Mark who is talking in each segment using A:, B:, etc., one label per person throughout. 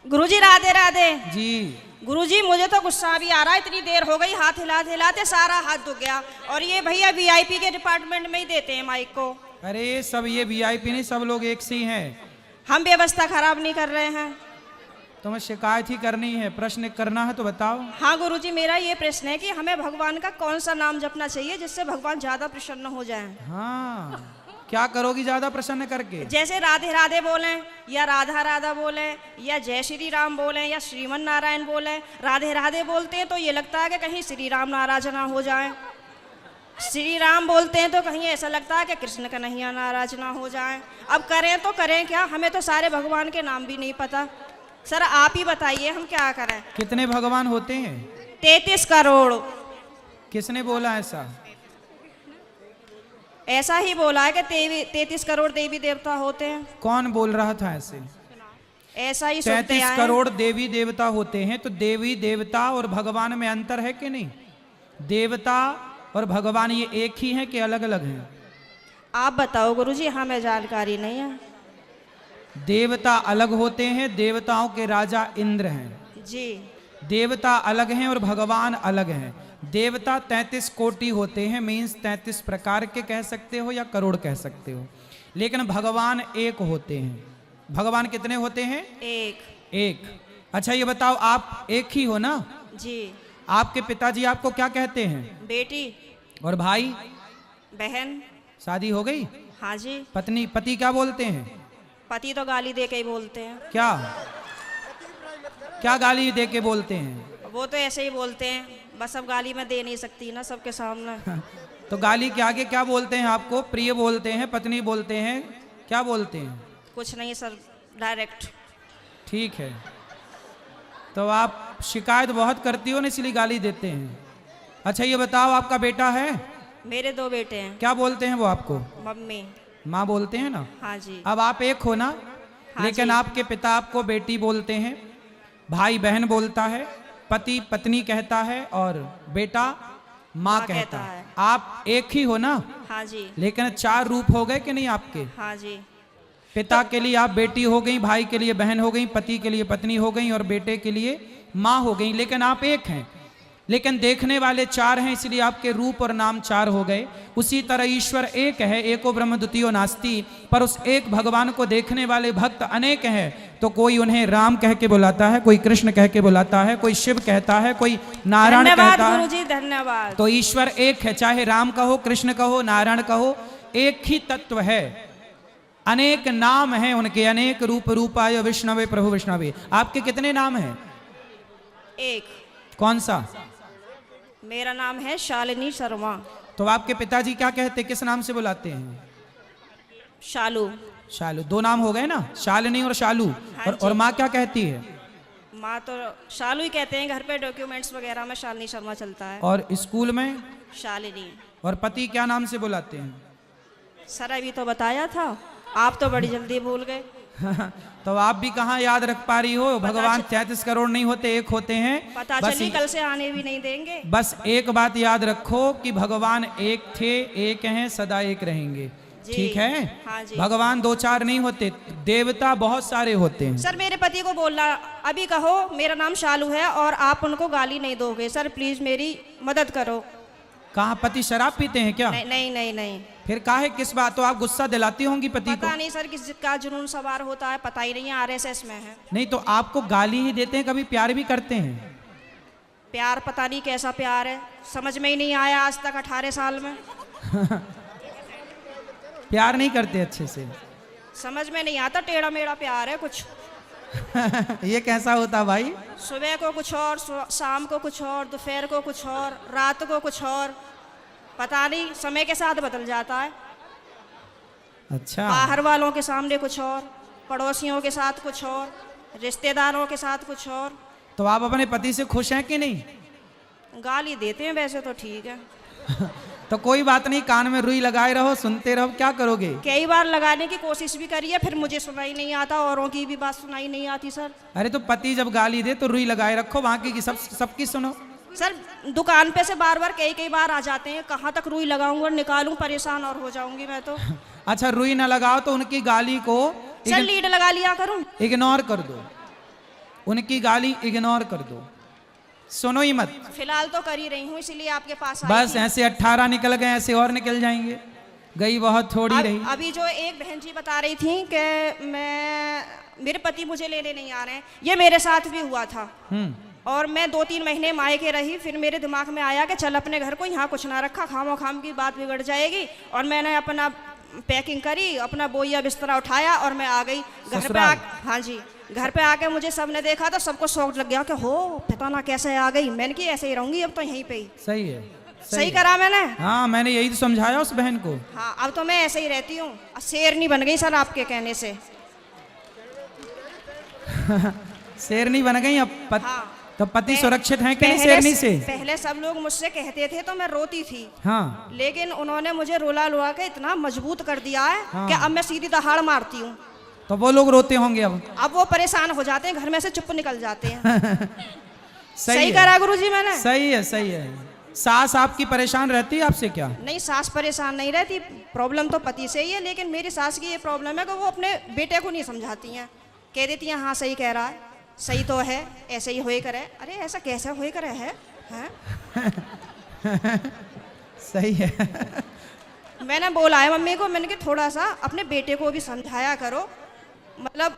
A: गुरुजी राधे राधे
B: जी।
A: गुरुजी मुझे तो गुस्सा भी आ रहा है, इतनी देर हो गई, हाथ हिलाते हिलाते सारा हाथ दुख गया। और ये भैया वीआईपी के डिपार्टमेंट में ही देते हैं माइक को।
B: अरे सब ये वीआईपी नहीं, सब लोग एक से ही हैं।
A: हम व्यवस्था खराब नहीं कर रहे हैं।
B: तुम्हें शिकायत ही करनी है, प्रश्न करना है तो बताओ।
A: हाँ गुरुजी, मेरा ये प्रश्न है कि हमें भगवान का कौन सा नाम जपना चाहिए जिससे भगवान ज्यादा प्रसन्न हो जाएं?
B: हाँ, क्या करोगी ज्यादा प्रसन्न करके?
A: जैसे राधे राधे बोलें या राधा राधा बोलें या जय श्री राम बोलें या श्रीमन नारायण बोलें। राधे राधे बोलते हैं तो ये लगता है कि कहीं श्री राम नाराज ना हो जाएं। श्री राम बोलते हैं तो कहीं ऐसा लगता है कि कृष्ण कन्हैया नाराज ना हो जाएं। अब करें तो करें क्या, हमें तो सारे भगवान के नाम भी नहीं पता। सर आप ही बताइए हम क्या करें।
B: कितने भगवान होते हैं?
A: 33 करोड़।
B: किसने बोला ऐसा?
A: ऐसा ही बोला है कि 33 करोड़ देवी देवता होते हैं।
B: कौन बोल रहा था ऐसे?
A: ऐसा ही सुनते
B: 33
A: आए हैं।
B: करोड़ देवी देवता होते हैं, तो देवी देवता और भगवान में अंतर है कि नहीं? देवता और भगवान ये एक ही हैं कि अलग अलग हैं?
A: आप बताओ गुरुजी, हमें जानकारी नहीं है।
B: देवता अलग होते हैं, देवताओं के राजा इंद्र हैं
A: जी।
B: देवता अलग हैं और भगवान अलग हैं। देवता 33 कोटि होते हैं, मीन्स 33 प्रकार के कह सकते हो या करोड़ कह सकते हो, लेकिन भगवान एक होते हैं। भगवान कितने होते हैं? एक। अच्छा ये बताओ, आप एक ही हो ना?
A: जी।
B: आपके पिताजी आपको क्या कहते हैं?
A: बेटी।
B: और भाई?
A: बहन।
B: शादी हो गई?
A: हाँ जी।
B: पति क्या बोलते हैं?
A: पति तो गाली दे के ही बोलते हैं।
B: क्या क्या गाली दे के बोलते हैं?
A: वो तो ऐसे ही बोलते हैं, बस अब गाली मैं दे नहीं सकती ना सबके सामने।
B: तो गाली के आगे क्या बोलते हैं आपको? प्रिय बोलते हैं, पत्नी बोलते हैं, क्या बोलते हैं?
A: कुछ नहीं सर, डायरेक्ट।
B: ठीक है, तो आप शिकायत बहुत करती हो ना, इसलिए गाली देते हैं। अच्छा ये बताओ, आपका बेटा है?
A: मेरे 2 बेटे हैं।
B: क्या बोलते हैं वो आपको?
A: मम्मी।
B: माँ बोलते हैं ना?
A: हाँ जी।
B: अब आप एक हो ना?
A: हाँ
B: लेकिन
A: जी।
B: आपके पिता आपको बेटी बोलते हैं, भाई बहन बोलता है, पति पत्नी कहता है और बेटा माँ कहता है। आप एक ही हो ना?
A: हाँ जी।
B: लेकिन 4 रूप हो गए कि नहीं आपके?
A: हाँ जी।
B: पिता के लिए आप बेटी हो गई, भाई के लिए बहन हो गई, पति के लिए पत्नी हो गई और बेटे के लिए माँ हो गई, लेकिन आप एक हैं। लेकिन देखने वाले 4 हैं, इसलिए आपके रूप और नाम 4 हो गए। उसी तरह ईश्वर एक है, एको ब्रह्म द्वितीयो नास्ति, पर उस एक भगवान को देखने वाले भक्त अनेक हैं। तो कोई उन्हें राम कह के बुलाता है, कोई कृष्ण कह के बुलाता है, कोई शिव कहता है, कोई नारायण कहता है।
A: धन्यवाद गुरुजी, धन्यवाद।
B: तो ईश्वर एक है, चाहे राम कहो, कृष्ण कहो, नारायण कहो, एक ही तत्व है। अनेक नाम हैं उनके, अनेक रूप रूपाय विष्णवे प्रभु विष्णवे। आपके कितने नाम हैं?
A: एक।
B: कौन सा?
A: मेरा नाम है शालिनी शर्मा।
B: तो आपके पिताजी क्या कहते, किस नाम से बुलाते हैं?
A: शालू।
B: शालू। 2 नाम हो गए ना, शालिनी और शालू।
A: हाँ
B: और माँ क्या कहती है?
A: माँ तो शालू ही कहते हैं, घर पे डॉक्यूमेंट्स वगैरह में शालिनी शर्मा चलता है।
B: और स्कूल में?
A: शालिनी।
B: और पति क्या नाम से बुलाते हैं?
A: सर अभी तो बताया था, आप तो बड़ी जल्दी भूल गए।
B: तो आप भी कहाँ याद रख पा रही हो? भगवान 33 करोड़ नहीं होते, एक होते हैं।
A: पता चली कल से आने भी नहीं देंगे।
B: बस एक बात याद रखो कि भगवान एक थे, एक हैं, सदा एक रहेंगे। ठीक है?
A: हाँ जी।
B: भगवान 2-4 नहीं होते, देवता बहुत सारे होते हैं।
A: सर मेरे पति को बोलना, अभी कहो मेरा नाम शालू है और आप उनको गाली नहीं दोगे। सर प्लीज मेरी मदद करो।
B: कहाँ पति शराब पीते हैं क्या?
A: नहीं नहीं नहीं नहीं।
B: फिर काहे, किस बात? तो आप गुस्सा दिलाती होंगी पति को?
A: पता नहीं सर किसका जुनून सवार होता है, पता ही नहीं है, आरएसएस में है।
B: नहीं तो आपको गाली ही देते हैं, कभी प्यार भी करते हैं?
A: प्यार पता नहीं कैसा प्यार है, समझ में ही नहीं आया आज तक 18 साल में।
B: प्यार नहीं करते अच्छे से?
A: समझ में नहीं आता, टेढ़ा मेढ़ा प्यार है कुछ।
B: ये कैसा होता भाई?
A: सुबह को कुछ और, शाम को कुछ और, दोपहर को कुछ और, रात को कुछ और, पता नहीं, समय के साथ बदल जाता है।
B: अच्छा।
A: बाहर वालों के सामने कुछ और, पड़ोसियों के साथ कुछ और, रिश्तेदारों के साथ कुछ और।
B: तो आप अपने पति से खुश हैं कि नहीं?
A: गाली देते हैं वैसे तो ठीक है।
B: तो कोई बात नहीं, कान में रुई लगाए रहो, सुनते रहो, क्या करोगे?
A: कई बार लगाने की कोशिश भी करी है, फिर मुझे सुनाई नहीं आता, औरों की भी बात सुनाई नहीं आती सर।
B: अरे तो पति जब गाली दे तो रुई लगाए रखो, बाकी की सबकी सुनो।
A: सर दुकान पे से बार बार कई बार आ जाते हैं, कहाँ तक रुई लगाऊंगा और निकालूं, परेशान और हो जाऊंगी मैं तो।
B: अच्छा रुई ना लगाओ तो उनकी गाली को
A: सर लीड लगा लिया करूं?
B: इग्नोर कर दो, उनकी गाली इग्नोर कर दो, सुनो ही मत।
A: फिलहाल तो कर ही रही हूँ, इसीलिए आपके पास आई
B: बस
A: थी।
B: ऐसे 18 निकल गए, ऐसे और निकल जाएंगे, गई बहुत थोड़ी रही।
A: अभी जो एक बहन जी बता रही थी कि मेरे पति मुझे लेने नहीं आ रहे हैं, ये मेरे साथ भी हुआ था। और मैं 2-3 महीने मायके रही, फिर मेरे दिमाग में आया कि चल अपने घर को, यहाँ कुछ ना रखा, खामो खाम की बात बिगड़ जाएगी। और मैंने अपना पैकिंग करी, अपना बोइया बिस्तरा उठाया और मैं आ गई घर पे। हाँ जी, घर पे आके मुझे सबने देखा तो सबको शौक लग गया कि हो पता ना कैसे आ गई। मैंने कि ऐसे ही रहूंगी अब तो यहीं पे ही।
B: सही है,
A: सही करा मैंने।
B: हाँ, मैंने यही तो समझाया उस बहन को।
A: हाँ, अब तो मैं ऐसे ही रहती हूँ, शेरनी बन गई सर आपके कहने से।
B: शेरनी बन गई अब
A: हाँ,
B: तो पति सुरक्षित है कि नहीं शेरनी से?
A: पहले सब लोग मुझसे कहते थे तो मैं रोती थी।
B: हाँ,
A: लेकिन उन्होंने मुझे रुला लुआ के इतना मजबूत कर दिया है
B: हाँ।
A: कि अब मैं सीधी दहाड़ मारती हूँ।
B: तो वो लोग रोते होंगे
A: अब वो परेशान हो जाते हैं, घर में से चुप निकल जाते हैं। सही
B: है।
A: करा गुरुजी मैंने।
B: सही है, सही है। सास आपकी परेशान रहती है आपसे क्या?
A: नहीं, सास परेशान नहीं रहती, प्रॉब्लम तो पति से ही है। लेकिन मेरी सास की ये प्रॉब्लम है कि वो अपने बेटे को नहीं समझाती हैं, कह देती हैं हाँ सही कह रहा है, सही तो है, ऐसे ही होए करे। अरे ऐसा कैसे होए करे है, हैं?
B: सही है।
A: मैंने बोला है मम्मी को, मैंने कि थोड़ा सा अपने बेटे को भी समझाया करो, मतलब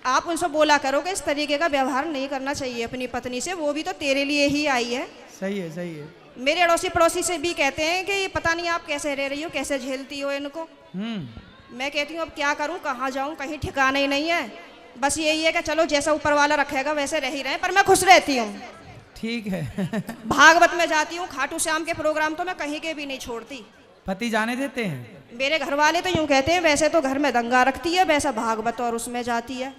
A: आप उनसे बोला करो कि इस तरीके का व्यवहार नहीं करना चाहिए अपनी पत्नी से, वो भी तो तेरे लिए ही आई है।
B: सही है, सही है।
A: मेरे अड़ोसी पड़ोसी से भी कहते हैं कि पता नहीं आप कैसे रह रही हो, कैसे झेलती हो इनको। मैं कहती हूँ अब क्या करूँ, कहाँ जाऊँ, कहीं ठिकाना ही नहीं है। बस यही है कि चलो जैसा ऊपर वाला रखेगा वैसे रह ही रहे, पर मैं खुश रहती हूँ।
B: ठीक है।
A: भागवत में जाती हूँ, खाटू श्याम के प्रोग्राम तो मैं कहीं के भी नहीं छोड़ती।
B: पति जाने देते हैं?
A: मेरे घर वाले तो यूं कहते हैं वैसे तो घर में दंगा रखती है, वैसा भागवत और उसमें जाती है।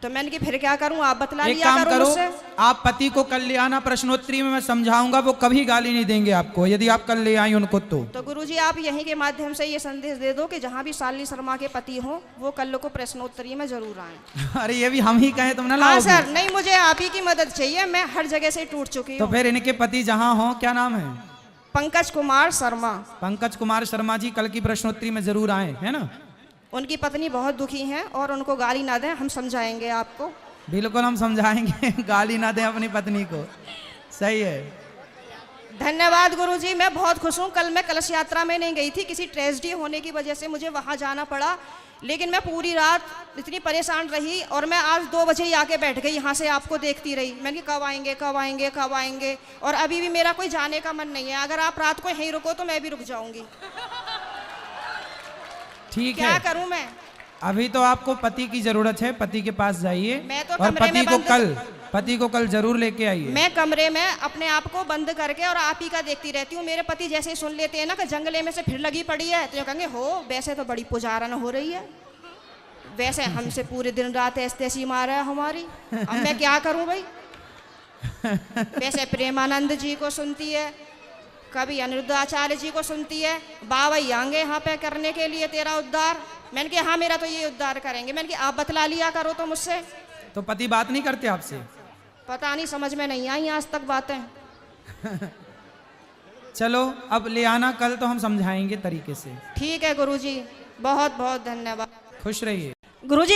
A: तो मैंने कि फिर क्या करूं, आप बतला
B: एक
A: लिया
B: काम करो,
A: मुझसे।
B: आप पति को कल ले आना, प्रश्नोत्तरी में मैं समझाऊंगा, वो कभी गाली नहीं देंगे आपको यदि आप कल ले आई उनको। तो
A: गुरुजी आप यहीं के माध्यम से ये संदेश दे दो कि जहाँ भी शालिनी शर्मा के पति हो वो कल को प्रश्नोत्तरी में जरूर आए।
B: अरे ये भी हम ही कहें तुम ना
A: हाँ
B: लाओगे?
A: सर, नहीं मुझे आप ही की मदद चाहिए, मैं हर जगह से टूट चुकी
B: तो
A: हूँ।
B: फिर इनके पति जहाँ हो, क्या नाम है?
A: पंकज कुमार शर्मा।
B: पंकज कुमार शर्मा जी कल की प्रश्नोत्तरी में जरूर आए, है ना?
A: उनकी पत्नी बहुत दुखी हैं और उनको गाली ना दें, हम समझाएंगे आपको।
B: बिल्कुल हम समझाएंगे। गाली ना दें अपनी पत्नी को। सही है।
A: धन्यवाद गुरुजी, मैं बहुत खुश हूँ। कल मैं कलश यात्रा में नहीं गई थी, किसी ट्रेजेडी होने की वजह से मुझे वहाँ जाना पड़ा। लेकिन मैं पूरी रात इतनी परेशान रही और मैं आज 2 बजे ही आके बैठ गई, यहाँ से आपको देखती रही। मैंने कहा कब आएंगे, कब आएंगे, कब आएंगे, और अभी भी मेरा कोई जाने का मन नहीं है। अगर आप रात को यहीं रुको तो मैं भी रुक जाऊंगी।
B: ठीक
A: क्या
B: है,
A: करूं मैं?
B: अभी तो आपको पति की जरूरत है, पति के पास जाइए
A: मैं तो
B: और
A: कमरे में
B: पति को कल जरूर लेके आइए।
A: मैं कमरे में अपने आप को बंद करके और आप ही का देखती रहती हूँ। मेरे पति जैसे ही सुन लेते हैं ना कि जंगले में से फिर लगी पड़ी है, तो ये कहेंगे हो वैसे तो बड़ी पुजारन हो रही है, वैसे हमसे पूरे दिन रात ऐसी मारा है हमारी। अब मैं क्या करूं भाई? वैसे प्रेमानंद जी को सुनती है, कभी अनिरुद्धाचार्य जी को सुनती है, बाबा आएंगे यहाँ पे करने के लिए तेरा उद्धार। मैंने कहा हाँ मेरा तो ये उद्धार करेंगे। मैंने कहा आप बतला लिया करो तो मुझसे।
B: तो पति बात नहीं करते आपसे?
A: पता नहीं, समझ में नहीं आई आज तक बातें।
B: चलो अब ले आना कल, तो हम समझाएंगे तरीके से।
A: ठीक है गुरुजी, बहुत बहुत धन्यवाद।
B: खुश रहिए
A: गुरुजी।